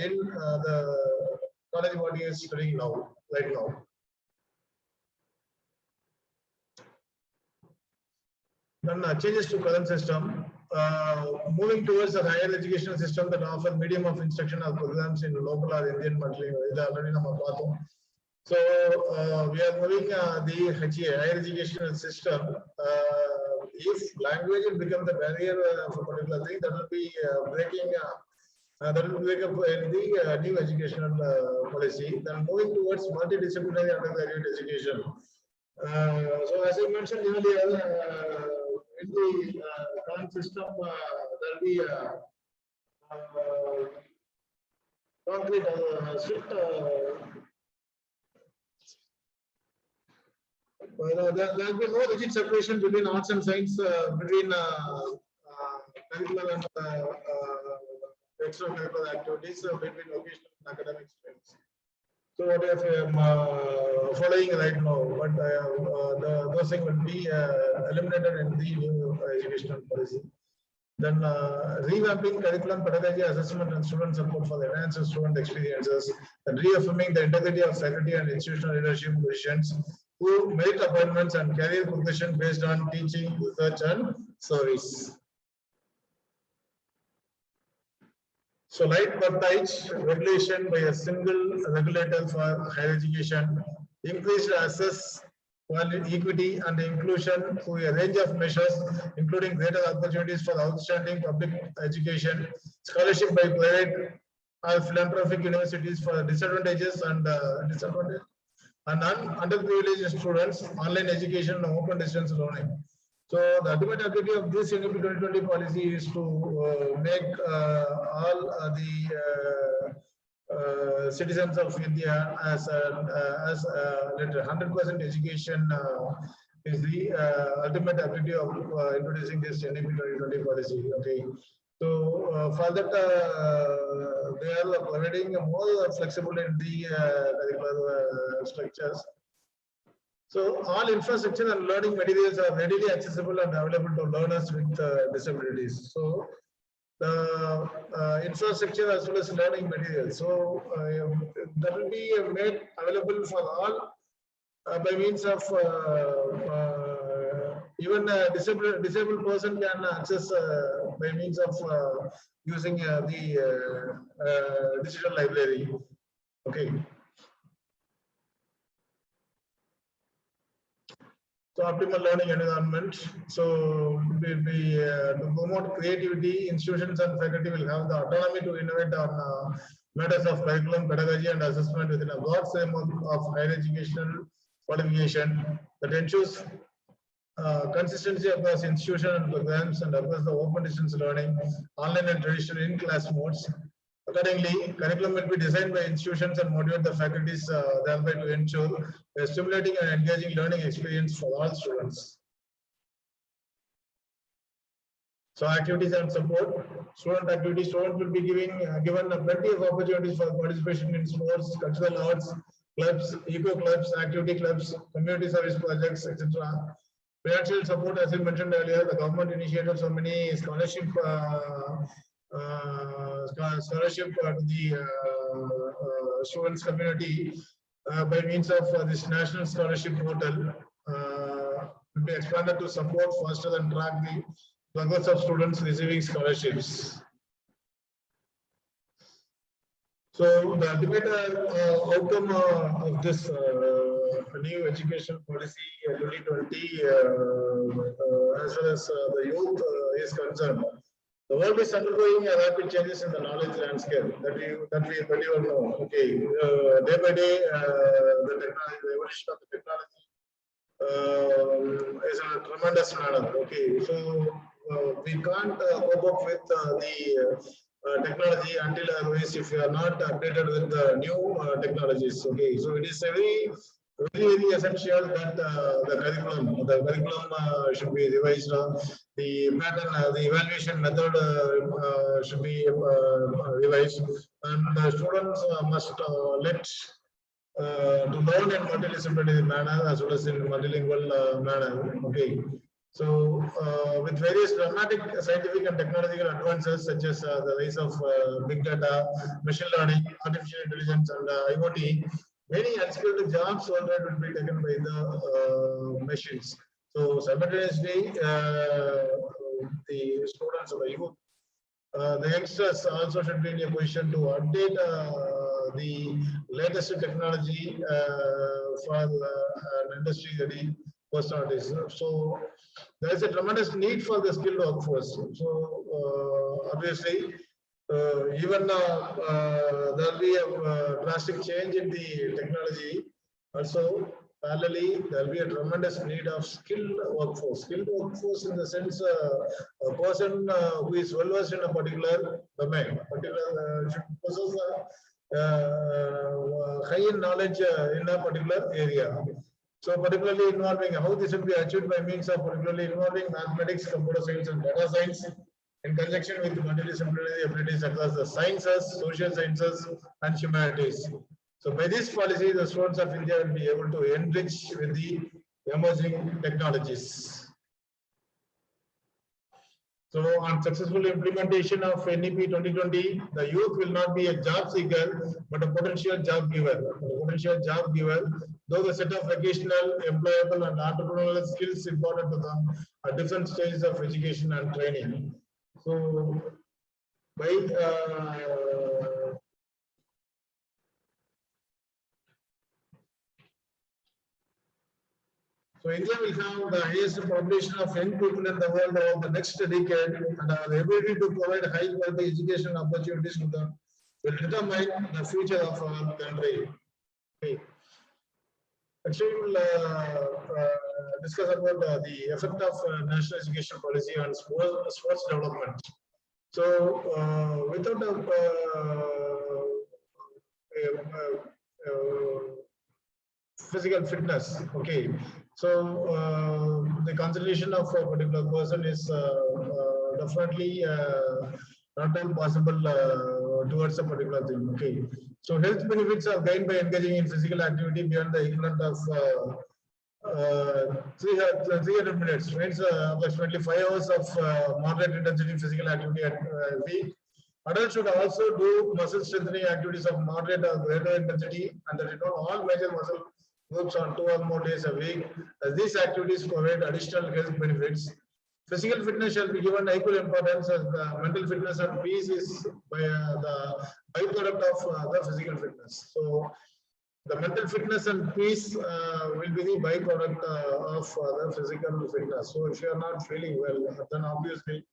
in the college what he is studying now, right now. Then changes to current system, moving towards a higher educational system that offer medium of instruction or programs in local or Indian monthly. So we are moving the HA, higher educational system. If language will become the barrier for a particular thing, that will be breaking. That will break up in the new educational policy. Then moving towards multidisciplinary undergraduate education. So as I mentioned earlier, in the current system, there will be concrete strict. There will be no rigid separation between arts and science, between curricular and extracurricular activities, between vocational and academic streams. So what if I am following right now, but those things will be eliminated in the new educational policy. Then revamping curriculum, pedagogy, assessment, and student support for the enhanced student experiences, and reaffirming the integrity of faculty and institutional leadership positions who merit appointments and career progression based on teaching, research, and service. So light partage regulation by a single regulator for higher education, increased access, equity and inclusion through a range of measures, including greater opportunities for outstanding public education, scholarship by private or philanthropic universities for disadvantages and underprivileged students, online education and open distance learning. So the ultimate objective of this NEP 2020 policy is to make all the citizens of India as 100% education is the ultimate objective of introducing this NEP 2020 policy. Okay, so for that they are providing more flexible in the curricular structures. So all infrastructure and learning materials are readily accessible and available to learners with disabilities. So the infrastructure as well as learning materials. So that will be made available for all by means of even a disabled person can access by means of using the digital library. Okay. So optimal learning environment. So to promote creativity, institutions and faculty will have the autonomy to innovate on matters of curriculum, pedagogy, and assessment within a broad framework of higher educational qualification that ensures consistency across institutions and programs and across the open distance learning, online and traditional in-class modes. Accordingly, curriculum will be designed by institutions and motivate the faculties thereby to ensure a stimulating and engaging learning experience for all students. So activities and support. Student activities, students will be given plenty of opportunities for participation in sports, cultural arts, clubs, eco clubs, activity clubs, community service projects, etc. Financial support, as I mentioned earlier, the government initiated so many scholarship to the students community by means of this national scholarship portal will be expanded to support faster and track the progress of students receiving scholarships. So the ultimate outcome of this new education policy 2020, as well as the youth is concerned, the world is undergoing a rapid changes in the knowledge landscape that we all know. Okay, day by day, the evolution of the technology is in a tremendous manner. Okay, so we can't cope up with the technology until otherwise if we are not updated with the new technologies. Okay, so it is very essential that the curriculum should be revised. The pattern, the evaluation method should be revised, and the students must let to learn in multidisciplinary manner as well as in multilingual manner. Okay. So, with various dramatic scientific and technological advances such as the rise of big data, machine learning, artificial intelligence, and IoT, many unskilled jobs already will be taken by the machines. So, simultaneously, the students or the youth, the youngsters also should be in a position to update the latest technology for an industry ready personalities. So there is a tremendous need for the skilled workforce. So obviously, even there will be a drastic change in the technology. Also, parallelly, there will be a tremendous need of skilled workforce. Skilled workforce in the sense a person who is well versed in a particular domain, should possess high in knowledge in a particular area. So particularly involving how this will be achieved by means of particularly involving mathematics, computer science, and data science in conjunction with multidisciplinary abilities across the sciences, social sciences, and humanities. So by this policy, the students of India will be able to enrich with the emerging technologies. So on successful implementation of NEP 2020, the youth will not be a job seeker, but a potential job giver. Though the set of vocational, employable, and entrepreneurial skills important to them at different stages of education and training. So by so India will have the highest population of young people in the world over the next decade, and the ability to provide high quality education opportunities to them will determine the future of our country. Okay. Actually, we will discuss about the effect of national education policy on sports development. So, without physical fitness. Okay, so the consideration of a particular person is definitely not possible towards a particular thing. Okay, so health benefits are gained by engaging in physical activity beyond the equivalent of 300 minutes, means approximately 5 hours of moderate intensity physical activity at week. Adults should also do muscle strengthening activities of moderate or greater intensity, and that involve all major muscle groups on 2 or more days a week, as these activities provide additional health benefits. Physical fitness shall be given equal importance as the mental fitness and peace is by, the byproduct of the physical fitness. So the mental fitness and peace will be the byproduct of the physical fitness. So if you are not feeling well, then obviously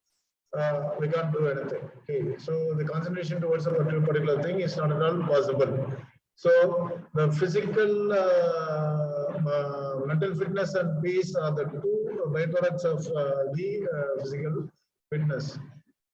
we can't do anything. Okay, so the concentration towards a particular thing is not at all possible. So the physical, mental fitness and peace are the two byproducts of the physical fitness.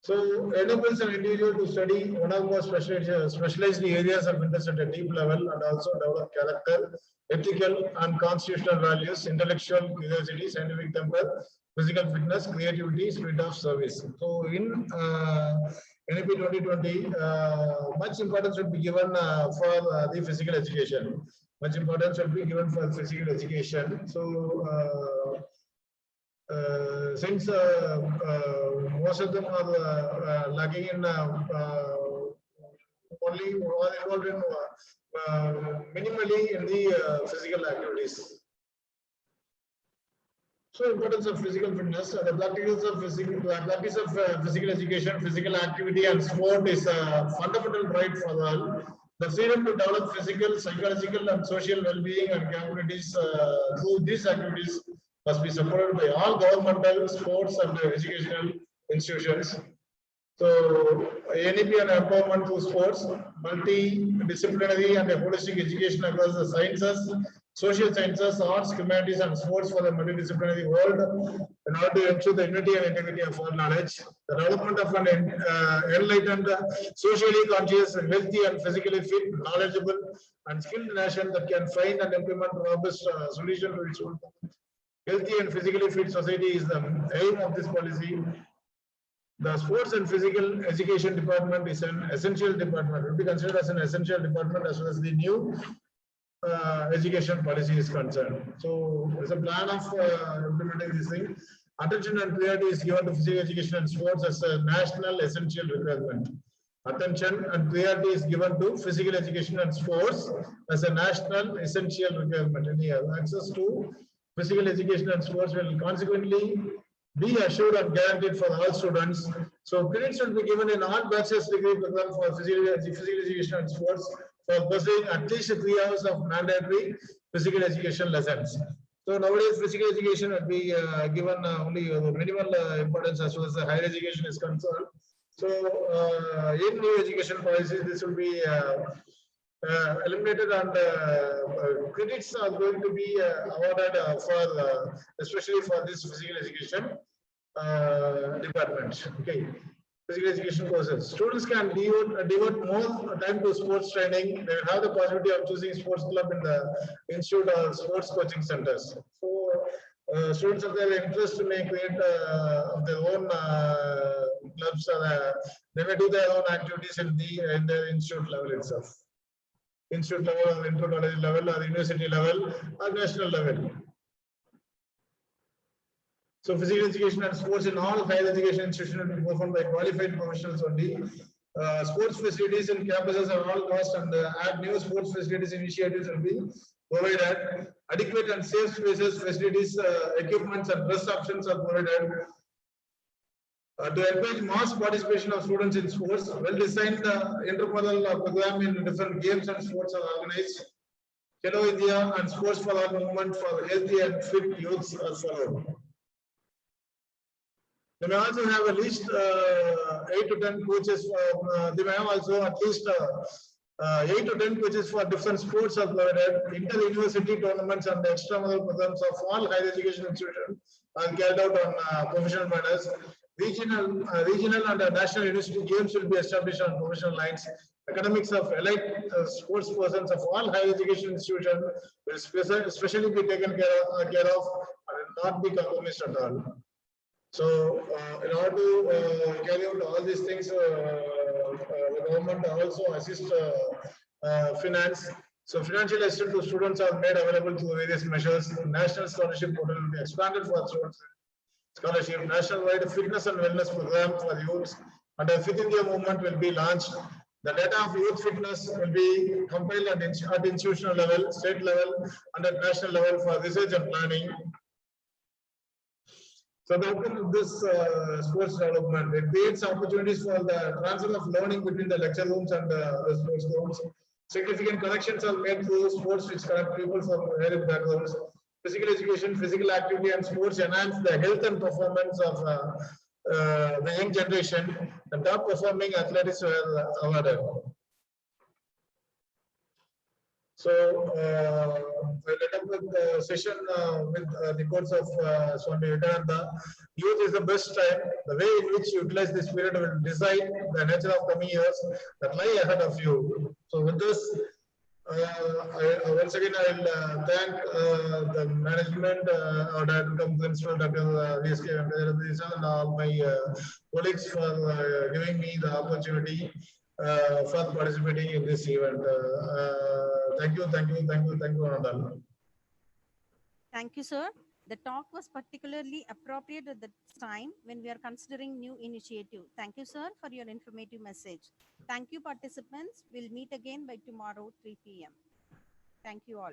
So enables an individual to study one or more specialized areas of interest at a deep level and also develop character, ethical and constitutional values, intellectual curiosity, scientific temper, physical fitness, creativity, spirit of service. So in NEP 2020, much importance should be given for the physical education. Much importance should be given for physical education. So since most of them are lacking in only involved in minimally in the physical activities. So importance of physical fitness, the practice of physical education, physical activity and sport is a fundamental right for all. The freedom to develop physical, psychological and social well-being and capabilities through these activities must be supported by all governmental, sports and educational institutions. So NEP and empowerment through sports, multidisciplinary and holistic education across the sciences, social sciences, arts, humanities and sports for the multidisciplinary world in order to ensure the unity and integrity of all knowledge. The development of an enlightened, socially conscious, healthy and physically fit, knowledgeable and skilled nation that can find and implement robust solution to its own healthy and physically fit society is the aim of this policy. The sports and physical education department is an essential department, will be considered as an essential department as well as the new education policy is concerned. So there's a plan of implementing this thing. Attention and priority is given to physical education and sports as a national essential requirement. Attention and priority is given to physical education and sports as a national essential requirement. Any access to physical education and sports will consequently be assured and guaranteed for all students. So credits should be given in all bachelor's degree program for physical education and sports for pursuing at least 3 hours of mandatory physical education lessons. So nowadays physical education will be given only minimal importance as far as the higher education is concerned. So in new education policy, this will be eliminated and credits are going to be awarded for especially for this physical education department. Okay, physical education courses. Students can devote more time to sports training. They will have the possibility of choosing sports club in the institute or sports coaching centers. So students of their interest may create their own clubs. They may do their own activities in the institute level itself. Institute level or inter-college level or university level or national level. So physical education and sports in all higher education institutions will be performed by qualified professionals only. Sports facilities in campuses are all cost and add new sports facilities initiatives will be provided. Adequate and safe spaces, facilities, equipments and dress options are provided. To encourage mass participation of students in sports, well-designed intermodal program in different games and sports are organized. Hello India and Sports for All movement for healthy and fit youths are followed. They may also have at least 8 to 10 coaches. They may have also at least 8 to 10 coaches for different sports are provided. Inter-university tournaments and extramural programs of all higher education institutions are carried out on professional matters. Regional and national university games will be established on professional lines. Academics of elite sports persons of all higher education institutions will especially be taken care of and will not be compromised at all. So, in order to carry out all these things, the government also assists finance. So, financial assistance to students are made available through various measures. National scholarship portal will be expanded for students. Scholarship, national-wide fitness and wellness program for youths under Fit India movement will be launched. The data of youth fitness will be compiled at institutional level, state level, and at national level for research and planning. So that this sports development, it creates opportunities for the transfer of learning between the lecture rooms and the sports rooms. Significant connections are made through sports which connect people from various backgrounds. Physical education, physical activity and sports enhance the health and performance of the young generation. The top performing athletes were awarded. So, I let up with the session with the quotes of Swami Vivekananda. Youth is the best time. The way in which you utilize this period will decide the nature of coming years that lie ahead of you. So, with this, once again, I will thank the management, our director, principal, Dr. VSK and all my colleagues for giving me the opportunity for participating in this event. Thank you, Anandal. Thank you, sir. The talk was particularly appropriate at this time when we are considering new initiative. Thank you, sir, for your informative message. Thank you, participants. We'll meet again by tomorrow, 3 p.m. Thank you all.